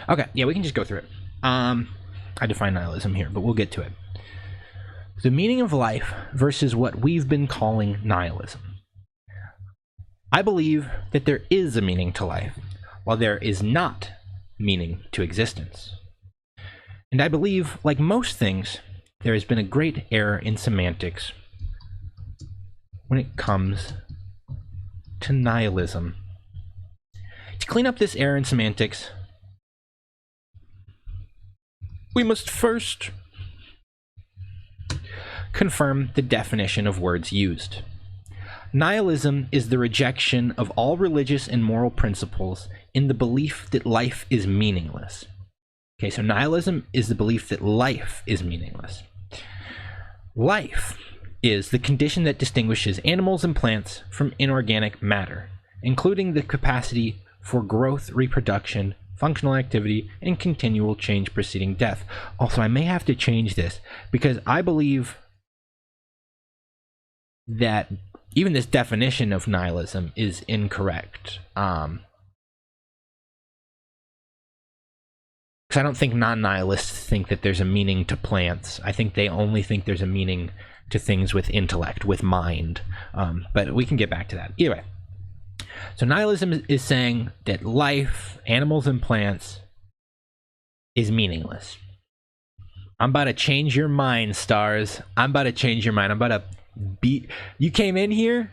Okay, yeah, we can just go through it. I define nihilism here, but we'll get to it. The meaning of life versus what we've been calling nihilism. I believe that there is a meaning to life, while there is not meaning to existence. And I believe, like most things, there has been a great error in semantics when it comes to nihilism. To clean up this error in semantics, we must first confirm the definition of words used. Nihilism is the rejection of all religious and moral principles in the belief that life is meaningless. Okay, so nihilism is the belief that life is meaningless. Life is the condition that distinguishes animals and plants from inorganic matter, including the capacity for growth, reproduction, functional activity, and continual change preceding death. Also, I may have to change this because I believe that even this definition of nihilism is incorrect. Because I don't think non-nihilists think that there's a meaning to plants. I think they only think there's a meaning to things with intellect, with mind. But we can get back to that. Either way. So nihilism is saying that life, animals and plants, is meaningless. I'm about to change your mind, stars. I'm about to change your mind. I'm about to beat... You came in here?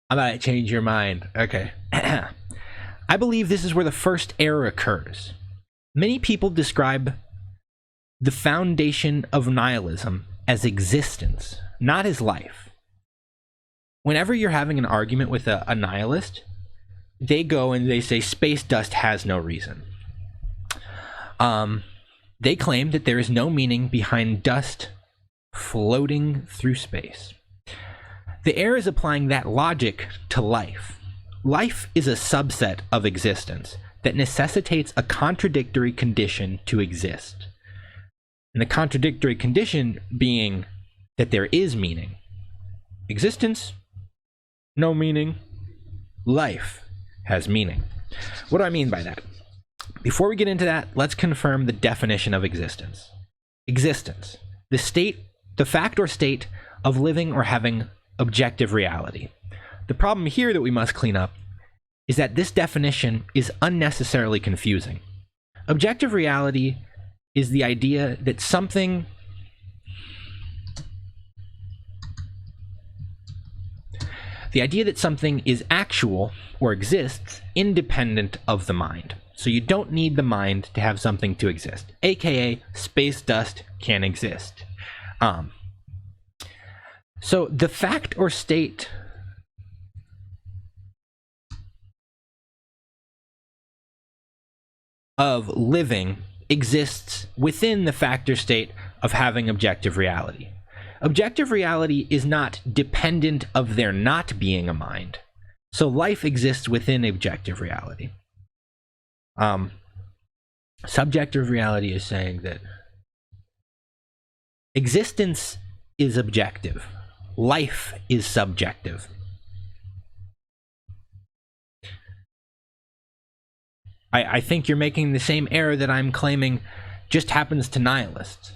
I'm about to change your mind. Okay. I believe this is where the first error occurs. Many people describe the foundation of nihilism as existence, not as life. Whenever you're having an argument with a nihilist, they go and they say space dust has no reason. They claim that there is no meaning behind dust floating through space. The error is applying that logic to life. Life is a subset of existence that necessitates a contradictory condition to exist. And the contradictory condition being that there is meaning. Existence, no meaning. Life has meaning. What do I mean by that? Before we get into that, let's confirm the definition of existence. Existence, the state, the fact or state of living or having objective reality. The problem here that we must clean up is that this definition is unnecessarily confusing. Objective reality is the idea that something is actual or exists independent of the mind. So you don't need the mind to have something to exist, aka space dust can exist. So the fact or state of living exists within the fact or state of having objective reality. Objective reality is not dependent of there not being a mind. So life exists within objective reality. Subjective reality is saying that existence is objective. Life is subjective. I think you're making the same error that I'm claiming just happens to nihilists.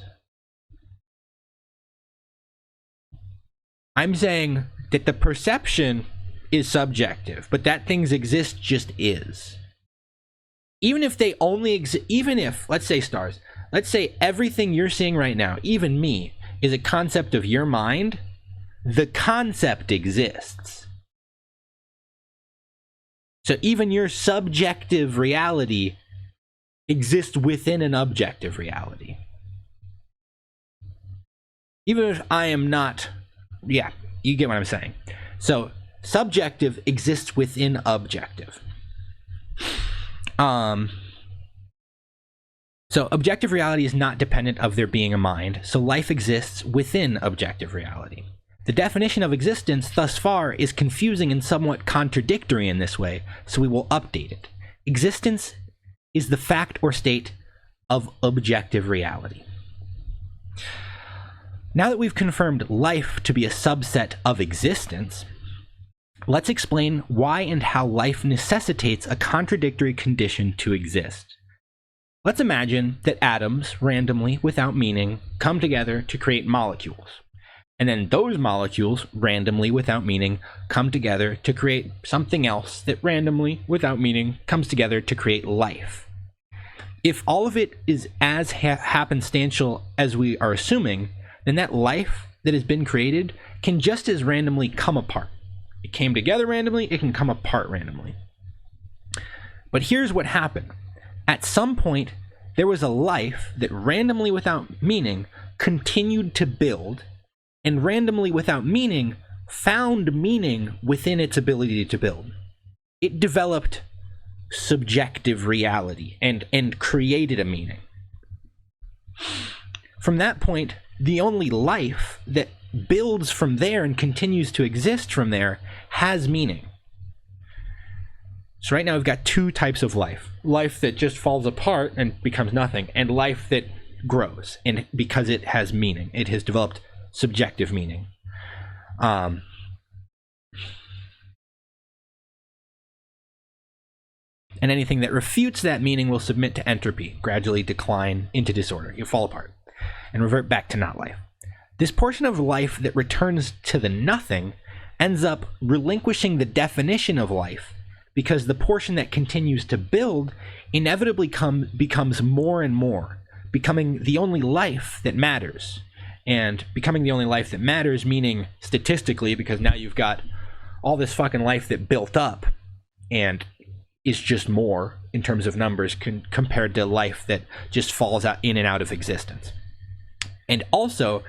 I'm saying that the perception is subjective, but that things exist just is. Even if they only exist, even if, let's say stars, let's say everything you're seeing right now, even me, is a concept of your mind, the concept exists. So even your subjective reality exists within an objective reality. Even if I am not, yeah, you get what I'm saying. So subjective exists within objective. So objective reality is not dependent of there being a mind, so life exists within objective reality. The definition of existence thus far is confusing and somewhat contradictory in this way, so we will update it. Existence is the fact or state of objective reality. Now that we've confirmed life to be a subset of existence, let's explain why and how life necessitates a contradictory condition to exist. Let's imagine that atoms, randomly, without meaning, come together to create molecules. And then those molecules, randomly, without meaning, come together to create something else that randomly, without meaning, comes together to create life. If all of it is as happenstantial as we are assuming, then that life that has been created can just as randomly come apart. It came together randomly, it can come apart randomly. But here's what happened. At some point, there was a life that randomly without meaning continued to build, and randomly without meaning found meaning within its ability to build. It developed subjective reality and created a meaning. From that point, the only life that builds from there and continues to exist from there has meaning. So right now we've got two types of life. Life that just falls apart and becomes nothing, and life that grows, and because it has meaning. It has developed subjective meaning. And anything that refutes that meaning will submit to entropy, gradually decline into disorder. You fall apart and revert back to not life. This portion of life that returns to the nothing ends up relinquishing the definition of life, because the portion that continues to build inevitably becomes more and more, becoming the only life that matters. And becoming the only life that matters, meaning statistically, because now you've got all this fucking life that built up and is just more in terms of numbers compared to life that just falls out in and out of existence. And also,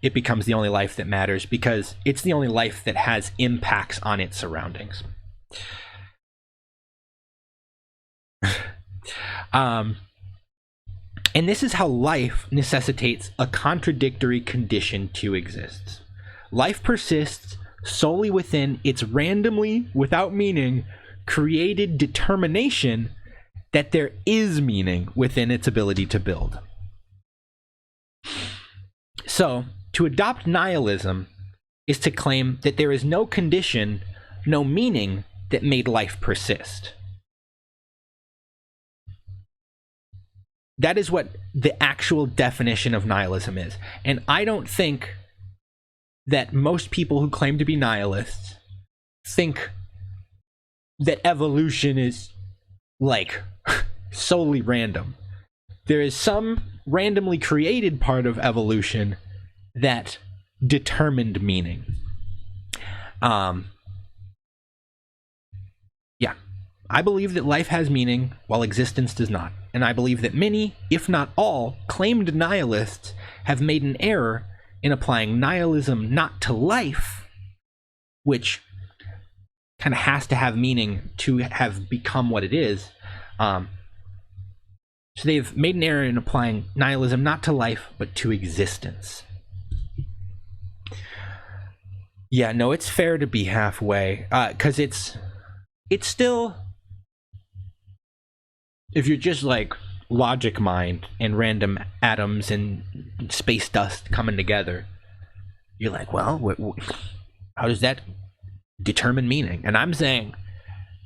it becomes the only life that matters because it's the only life that has impacts on its surroundings. And this is how life necessitates a contradictory condition to exist. Life persists solely within its randomly, without meaning, created determination that there is meaning within its ability to build. So, to adopt nihilism is to claim that there is no condition, no meaning that made life persist. That is what the actual definition of nihilism is. And I don't think that most people who claim to be nihilists think that evolution is, like, solely random. There is some randomly created part of evolution that determined meaning. Yeah. I believe that life has meaning while existence does not. And I believe that many, if not all, claimed nihilists have made an error in applying nihilism not to life, which kind of has to have meaning to have become what it is. So they've made an error in applying nihilism not to life, but to existence. Yeah, no, it's fair to be halfway, because it's still, if you're just like logic mind and random atoms and space dust coming together, you're like, well, how does that determine meaning? And I'm saying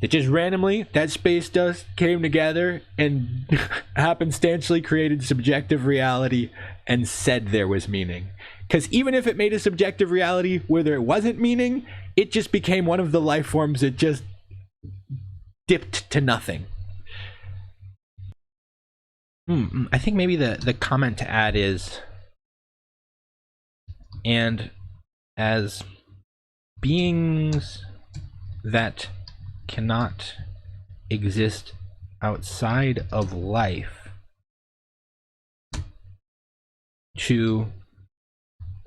that just randomly that space dust came together and happenstantially created subjective reality and said there was meaning. Because even if it made a subjective reality where there wasn't meaning, it just became one of the life forms that just dipped to nothing. I think maybe the comment to add is, and as beings that cannot exist outside of life, to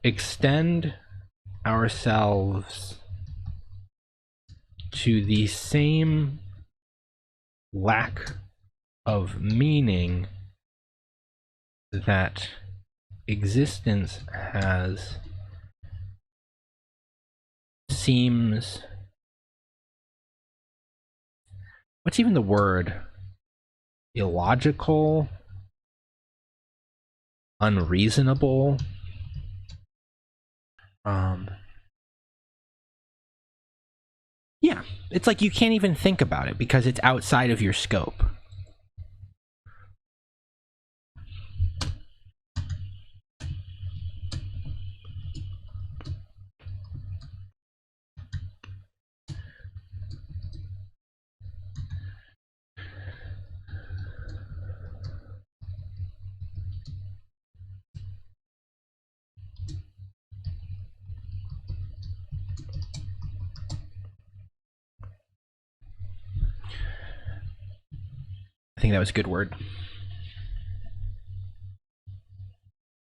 extend ourselves to the same lack of meaning that existence has seems, what's even the word? Illogical? Unreasonable? Yeah, it's like you can't even think about it because it's outside of your scope. I think that was a good word.